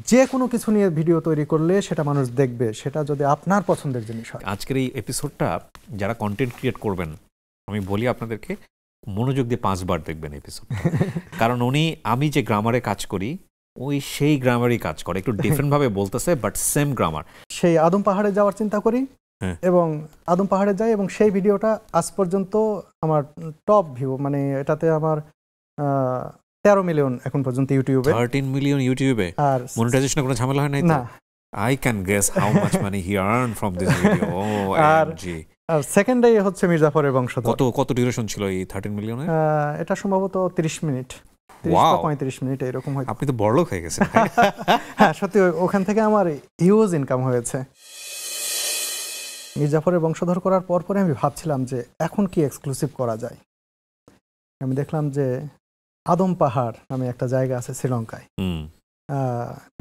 যে কোনো কিছু নিয়ে ভিডিও তৈরি করলে সেটা মানুষ দেখবে, সেটা যদি আপনার পছন্দের জিনিস হয়। আজকের এই এপিসোডটা যারা কন্টেন্ট ক্রিয়েট করবেন, আমি বলি আপনাদেরকে মনোযোগ দিয়ে 5 বার দেখবেন এপিসোড, কারণ আমি যে গ্রামারে কাজ করি সেই গ্রামারই কাজ করে, একটু ডিফারেন্ট ভাবে বলতেছে বাট সেম গ্রামার। সেই আদম পাহাড়ে যাওয়ার চিন্তা করি এবং আদম পাহাড়ে যাই, এবং সেই ভিডিওটা আজ পর্যন্ত আমার টপ ভিউ, মানে এটাতে আমার 13 মিলিয়ন এখন পর্যন্ত ইউটিউবে। 13 মিলিয়ন ইউটিউবে। আর মনিটাইজেশনের কোনো ঝামেলা হয় নাই তো? না। I can guess how much money he earned from this video. OMG. আর সেকেন্ডে হচ্ছে মির্জাফরের বংশধর। কত ডিউরেশন ছিল এই 13 মিলিয়নের? এটা সম্ভবত 30 মিনিট, 30 বা 35 মিনিট এরকম হয়। আপনি তো বড়লোক হয়ে গেছেন। হ্যাঁ সত্যি, ওখান থেকে আমার হিউজ ইনকাম হয়েছে। মির্জাফরের বংশধর করার পর পরে আমি ভাবছিলাম যে এখন কি এক্সক্লুসিভ করা যায়। আমি দেখলাম যে আদম পাহাড় নামে একটা জায়গা আছে শ্রীলঙ্কায়।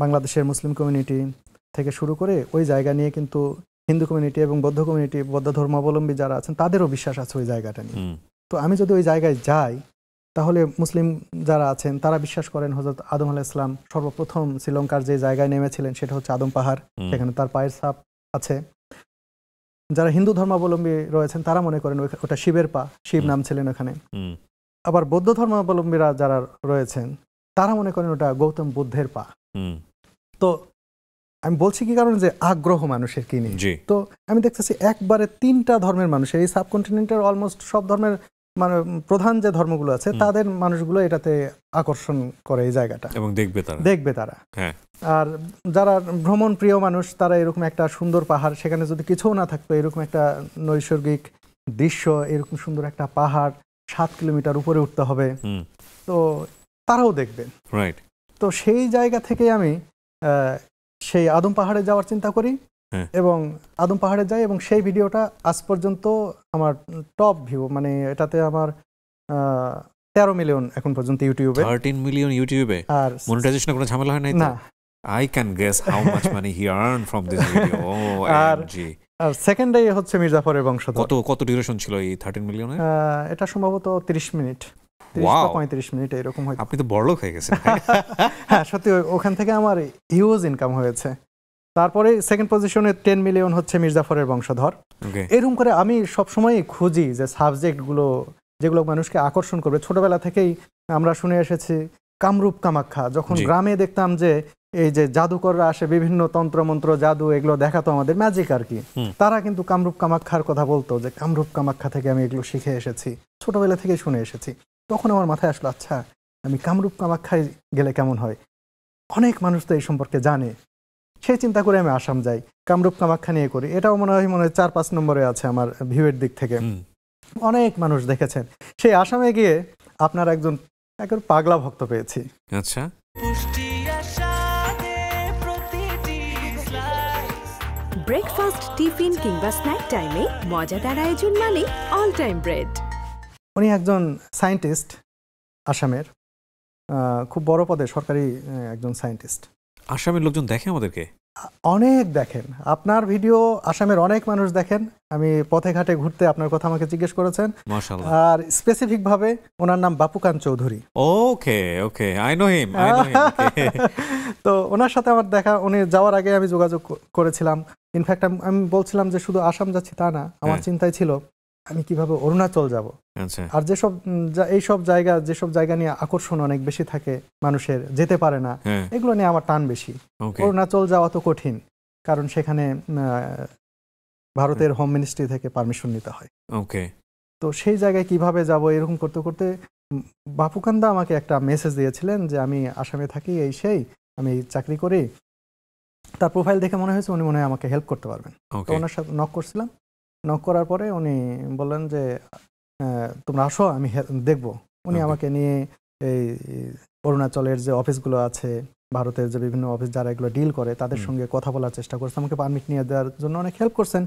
বাংলাদেশের মুসলিম কমিউনিটি থেকে শুরু করে ওই জায়গা নিয়ে কিন্তু হিন্দু কমিউনিটি এবং বৌদ্ধ কমিউনিটি, বৌদ্ধ ধর্মাবলম্বী যারা আছেন তাদেরও বিশ্বাস আছে ওই জায়গাটা নিয়ে। তো আমি যদি ওই জায়গায় যাই তাহলে মুসলিম যারা আছেন তারা বিশ্বাস করেন হযরত আদম আলাইহিস সালাম সর্বপ্রথম শ্রীলঙ্কার যে জায়গায় নেমেছিলেন সেটা হচ্ছে আদম পাহাড়, সেখানে তার পায়ের ছাপ আছে। যারা হিন্দু ধর্মাবলম্বী রয়েছেন তারা মনে করেন ওটা শিবের পা, শিব নাম ছিলেন ওখানে। আবার বৌদ্ধ ধর্মাবলম্বীরা যারা রয়েছেন তারা মনে করেন ওটা গৌতম বুদ্ধের পা। তো আমি বলছি কি কারণ যে আগ্রহ মানুষের কি নিয়ে। তো আমি দেখতেছি একবারে 3টা ধর্মের মানুষ, এই সাবকন্টিনেন্টের অলমোস্ট সব ধর্মের মানে প্রধান যে ধর্মগুলো আছে তাদের মানুষগুলো এটাতে আকর্ষণ করে এই জায়গাটা, এবং দেখবে তারা। আর যারা ভ্রমণ প্রিয় মানুষ তারা এরকম একটা সুন্দর পাহাড়, সেখানে যদি কিছুও না থাকতো এরকম একটা নৈসর্গিক দৃশ্য, এরকম সুন্দর একটা পাহাড় 7 কিলোমিটার উপরে উঠতে হবে, তো তারাও দেখবেন। তো সেই জায়গা থেকে আমি সেই আদম পাহাড়ে যাওয়ার চিন্তা করি এবং আদম পাহাড়ে যাই, এবং সেই ভিডিওটা আজ পর্যন্ত আমার টপ ভিউ, মানে এটাতে আমার 13 মিলিয়ন এখন পর্যন্ত ইউটিউবে। 13 মিলিয়ন ইউটিউবে। আর মনিটাইজেশনের কোনো ঝামেলা হয় নাই তো? না। I can guess how much money he earned from this video. OMG. আর সেকেন্ডে হচ্ছে মির্জাফরের বংশধর। কত ডিউরেশন ছিল এই 13 মিলিয়নের? এটা সম্ভবত 30 মিনিট, 30 বা 35 মিনিট এরকম হয়। আপনি তো বড়লোক হয়ে গেছেন। হ্যাঁ সত্যি, ওখান থেকে আমার হিউজ ইনকাম হয়েছে। তারপরে সেকেন্ড পজিশনে 10 মিলিয়ন হচ্ছে মির্জাফরের বংশধর। এরকম করে আমি সবসময় খুঁজি যে সাবজেক্টগুলো যেগুলো মানুষকে আকর্ষণ করবে। ছোটবেলা থেকেই আমরা শুনে এসেছি কামরূপ কামাখ্যা, যখন গ্রামে দেখতাম যে এই যে জাদুকররা আসে বিভিন্ন তন্ত্রমন্ত্র জাদু এগুলো দেখাতো, আমাদের ম্যাজিক আর কি, তারা কিন্তু কামরূপ কামাখ্যার কথা বলতো যে কামরূপ কামাখ্যা থেকে আমি এগুলো শিখে এসেছি, ছোটবেলা থেকে শুনে এসেছি। তখন আমার মাথায় আসলো আচ্ছা আমি কামরূপ কামাখ্যায় গেলে কেমন হয়, অনেক মানুষ তো এই সম্পর্কে জানে। সেই চিন্তা করে আমি আসাম যাই, কামরূপ কামাখ্যা নিয়ে করি। এটাও মনে হয় 4-5 নম্বরে আছে আমার ভিউয়ের দিক থেকে, অনেক মানুষ দেখেছেন। সেই আসামে গিয়ে আপনার একজন পাগলা ভক্ত পেয়েছি। আচ্ছা, ব্রেকফাস্ট, টিফিন কিংবা স্ন্যাক টাইমে মজাদার আয়োজন মানে অল টাইম ব্রেড। উনি একজন সায়েন্টিস্ট, আসামের খুব বড় পদে সরকারি একজন সায়েন্টিস্ট। আসামের লোকজন দেখে আমাদেরকে? অনেক দেখেন আপনার ভিডিও, আসামের অনেক মানুষ দেখেন। আমি পথে ঘাটে ঘুরতে আপনার কথা আমাকে জিজ্ঞেস করেছেন। মাশাআল্লাহ। আর স্পেসিফিক ভাবে ওনার নাম Bapukan Chowdhury. Okay I know him. তো ওনার সাথে আমার দেখা, উনি যাওয়ার আগে আমি যোগাযোগ করেছিলাম। ইনফ্যাক্ট আমি বলছিলাম যে শুধু আসাম যাচ্ছি তা না, আমার চিন্তায় ছিল আমি কিভাবে অরুণাচল যাব। আর যেসব জায়গা নিয়ে আকর্ষণ অনেক বেশি থাকে মানুষের, যেতে পারে না, এগুলো নিয়ে আমার টান বেশি। অরুণাচল যাওয়া তো কঠিন, কারণ সেখানে ভারতের হোম মিনিস্ট্রি থেকে পারমিশন নিতে হয়। তো সেই জায়গায় কিভাবে যাব, এরকম করতে করতে বাপুকান্দা আমাকে একটা মেসেজ দিয়েছিলেন যে আমি আসামে থাকি, আমি চাকরি করি। তার প্রোফাইল দেখে মনে হয়েছে উনি মনে হয় আমাকে হেল্প করতে পারবেন। তো ওনার সাথে নক করছিলাম। নক করার পরে উনি বললেন যে তোমরা আসো, আমি দেখবো। উনি আমাকে নিয়ে এই অরুণাচলের যে অফিসগুলো আছে, ভারতের যে বিভিন্ন অফিস যারা এগুলো ডিল করে, তাদের সঙ্গে কথা বলার চেষ্টা করছে, আমাকে পারমিট নিয়ে দেওয়ার জন্য অনেক হেল্প করছেন,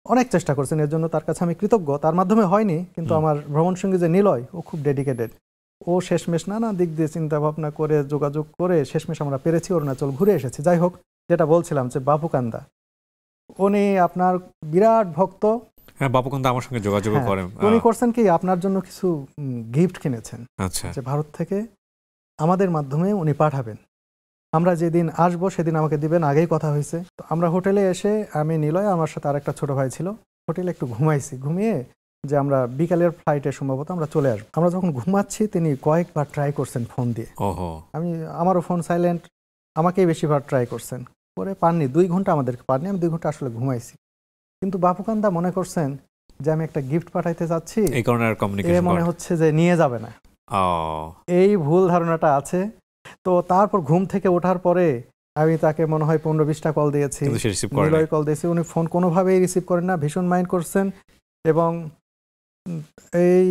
অনেক চেষ্টা করছেন। এর জন্য তার কাছে আমি কৃতজ্ঞ। তার মাধ্যমে হয়নি, কিন্তু আমার ভ্রমণ সঙ্গী যে নিলয়, ও খুব ডেডিকেটেড। ও শেষমেশ নানা দিক দিয়ে চিন্তা ভাবনা করে যোগাযোগ করে শেষমেশ আমরা পেরেছি, অরুণাচল ঘুরে এসেছি। যাই হোক, যেটা বলছিলাম যে বাপুকান্দা উনি আপনার বিরাট ভক্ত। হ্যাঁ, বাপুকান্দা আমার সঙ্গে যোগাযোগ করেন। উনি করছেন কি, আপনার জন্য কিছু গিফট কিনেছেন। আচ্ছা, যে ভারত থেকে আমাদের মাধ্যমে উনি পাঠাবেন। আমরা যেদিন আসবো সেদিন আমাকে দিবেন, আগেই কথা হয়েছে। তো আমরা হোটেলে এসে আমি নিলয়, আমার সাথে আরেকটা ছোট ভাই ছিল, হোটেলে একটু ঘুমাইছি, ঘুমিয়ে যে আমরা বিকালের ফ্লাইটে সম্ভবত আমরা চলে আসবো। আমরা যখন ঘুমাচ্ছি তিনি কয়েকবার ট্রাই করছেন ফোন দিয়ে, আমারও ফোন সাইলেন্ট, আমাকেই বেশিবার ট্রাই করছেন, পরে পাননি, 2 ঘন্টা আমাদেরকে পাননি, আমি 2 ঘন্টা আসলে ঘুমাইছি। কিন্তু বাপুকান্দা মনে করছেন যে আমি একটা গিফট পাঠাইতে যাচ্ছি, এই কারণে আর কমিউনিকেশন মনে হচ্ছে যে নিয়ে যাবে না, এই ভুল ধারণাটা আছে। তো তারপর ঘুম থেকে ওঠার পরে আমি তাকে মনে হয় 15-20টা কল দিয়েছি, নিলয় কল দিয়েছি, উনি ফোন কোনোভাবেই রিসিভ করেন না, ভীষণ মাইন্ড করছেন। এবং এই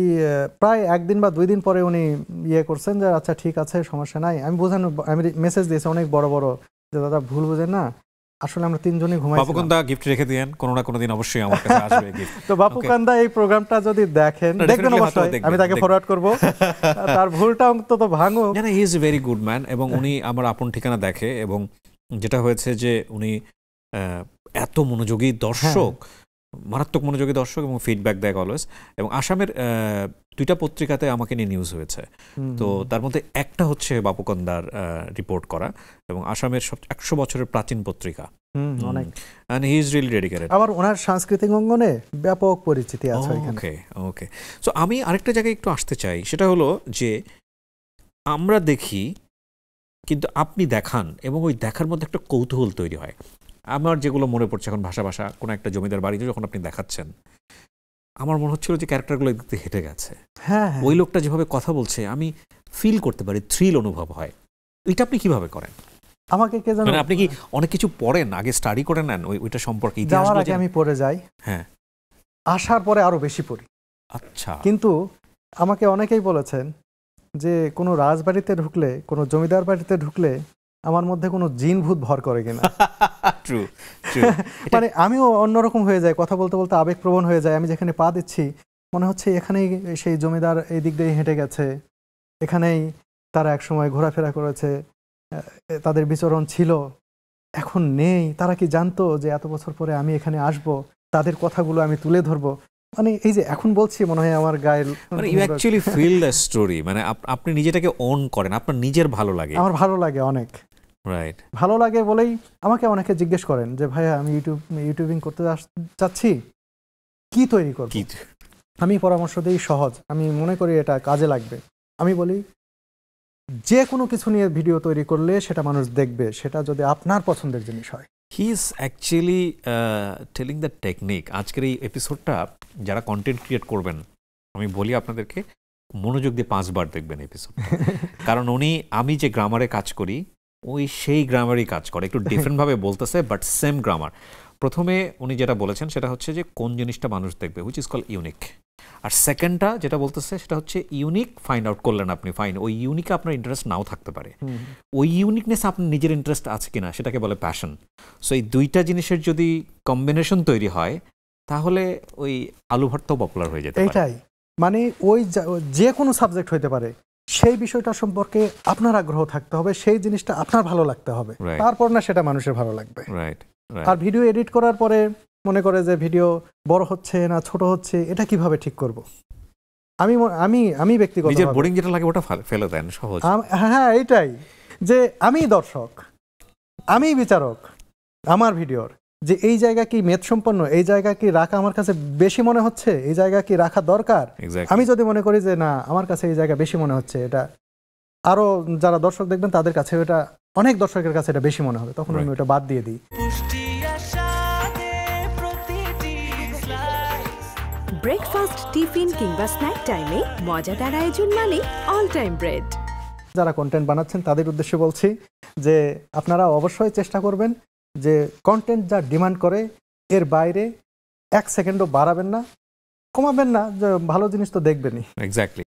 প্রায় 1 দিন বা 2 দিন পরে উনি ইয়ে করছেন যে আচ্ছা ঠিক আছে সমস্যা নাই। আমি মেসেজ দিয়েছি অনেক বড় বড় যে দাদা ভুল বুঝেন না, আসলে আমরা 3 জনই ঘুমাই। বাপুকান্দা গিফট রেখে দিয়েন, কোনো না কোনো দিন অবশ্যই আমার কাছে আসবে গিফট। তো বাপুকান্দা এই প্রোগ্রামটা যদি দেখেন, দেখবেন অবশ্যই, আমি তাকে ফরওয়ার্ড করব, তার ভুলটা অন্তত ভাঙো। না, he is a very good man, এবং উনি আমার আপন ঠিকানা দেখে, এবং যেটা হয়েছে যে উনি এত মনোযোগী দর্শক, মারাত্মক মনোযোগী দর্শক, এবং ফিডব্যাক দেয় অলওয়েজ। এবং আসামের 2টা পত্রিকাতে আমাকে নিয়ে নিউজ হয়েছে, তো তার মধ্যে একটা হচ্ছে বাপুকান্দার রিপোর্ট করা, এবং আসামের 100 বছরের প্রাচীন পত্রিকা, অনেক, and he is really dedicated. আবার ওনার সাংস্কৃতিক অঙ্গনে ব্যাপক পরিচিতি আছে এখানে। ওকে, সো আমি আরেকটা জায়গায় একটু আসতে চাই, সেটা হলো যে আমরা দেখি কিন্তু আপনি দেখান, এবং ওই দেখার মধ্যে একটা কৌতূহল তৈরি হয়। আমার যেগুলো মনে পড়ছে এখন, ভাষা কোনো একটা জমিদার বাড়িতে যখন আপনি দেখাচ্ছেন, আমার মনে হচ্ছিল যে ক্যারেক্টারগুলো দেখতে হেঁটে গেছে, ওই লোকটা যেভাবে কথা বলছে আমি ফিল করতে পারি, থ্রিল অনুভব হয়। এটা আপনি কিভাবে করেন? আমাকে কে জানেন, আপনি কি অনেক কিছু পড়েন, আগে স্টাডি করে নেন ওইটা সম্পর্কে? যাওয়ার আগে আমি পড়ে যাই, হ্যাঁ, আসার পরে আরো বেশি পড়ি। আচ্ছা। কিন্তু আমাকে অনেকেই বলেছেন যে কোনো রাজবাড়িতে ঢুকলে, কোনো জমিদার বাড়িতে ঢুকলে আমার মধ্যে কোনো জিন ভূত ভর করে কিনা। ট্রু, মানে আমিও অন্যরকম হয়ে যাই, কথা বলতে বলতে আবেগপ্রবণ হয়ে যায়। আমি যেখানে পা দিচ্ছি মনে হচ্ছে এখানেই সেই জমিদার এই দিক দিয়ে হেঁটে গেছে, এখানেই তারা একসময় ঘোরাফেরা করেছে, তাদের বিচরণ ছিল, এখন নেই। তারা কি জানতো যে এত বছর পরে আমি এখানে আসব, তাদের কথাগুলো আমি তুলে ধরবো? মানে এই যে এখন বলছি মনে হয় আমার গায়ে, মানে you actually feel the story, মানে আপনি নিজেটাকে ওন করেন, আপনার নিজের ভালো লাগে। আমার ভালো লাগে অনেক, রাইট, ভালো লাগে বলেই আমাকে অনেকে জিজ্ঞেস করেন যে ভাইয়া আমি ইউটিউবিং করতে চাচ্ছি, কি তৈরি করব? আমি পরামর্শ দিই সহজ, আমি মনে করি এটা কাজে লাগবে। আমি বলি যে কোনো কিছু নিয়ে ভিডিও তৈরি করলে সেটা মানুষ দেখবে, সেটা যদি আপনার পছন্দের জিনিস হয়। He is actually telling the technique. আজকের এই এপিসোডটা যারা কন্টেন্ট ক্রিয়েট করবেন, আমি বলি আপনাদেরকে মনোযোগ দিয়ে 5 বার দেখবেন এপিসোড, কারণ আমি যে গ্রামারে কাজ করি সেই গ্রামারই কাজ করে, একটু ডিফারেন্টভাবে বলতেছে বাট সেম গ্রামার। প্রথমে উনি যেটা বলেছেন সেটা হচ্ছে যে কোন জিনিসটা মানুষ দেখবে, হুইচ ইজ কল ইউনিক। আর সেকেন্ডটা যেটা বলতেছে সেটা হচ্ছে ইউনিক ফাইন্ড আউট করলেন আপনি, ফাইন ওই ইউনিকে আপনার ইন্টারেস্ট নাও থাকতে পারে, ওই ইউনিকনেস আপনার নিজের ইন্টারেস্ট আছে কিনা সেটাকে বলে প্যাশন। সো এই 2টা জিনিসের যদি কম্বিনেশন তৈরি হয় তাহলে ওই আলু ভর্তাও পপুলার হয়ে যেতে পারে। এটাই মানে ওই যে কোনো সাবজেক্ট হইতে পারে, সেই বিষয়টা সম্পর্কে আপনার আগ্রহ থাকতে হবে, সেই জিনিসটা আপনার ভালো লাগতে হবে, তারপর না সেটা মানুষের ভালো লাগবে। রাইট। আর ভিডিও এডিট করার পরে মনে করে যে ভিডিও বড় হচ্ছে না ছোট হচ্ছে, এটা কিভাবে ঠিক করব? আমি ব্যক্তিগত নিজের বোরিং যেটা লাগে ওটা ফেলে দেন, সহজ। হ্যাঁ, এটাই যে আমি দর্শক, আমি বিচারক আমার ভিডিওর, যে এই জায়গা কি মেদ সম্পন্ন, এই জায়গা কি রাখা আমার কাছে বেশি মনে হচ্ছে, এই জায়গা কি রাখা দরকার। আমি যদি মনে করি যে না আমার কাছে এই জায়গা বেশি মনে হচ্ছে, এটা আরো যারা দর্শক দেখবেন তাদের কাছে, এটা অনেক দর্শকের কাছে এটা বেশি মনে হবে, তখন আমি ওটা বাদ দিয়ে দিই। ব্রেকফাস্ট, টিফিন কিংবা স্ন্যাক টাইমে মজাদার আয়োজন মানে অল টাইম ব্রেড। যারা কন্টেন্ট বানাচ্ছেন তাদের উদ্দেশ্যে বলছি যে আপনারা অবশ্যই চেষ্টা করবেন যে কন্টেন্ট যা ডিমান্ড করে এর বাইরে 1 সেকেন্ডও বাড়াবেন না, কমাবেন না, যে ভালো জিনিস তো দেখবেনই। এক্স্যাক্টলি।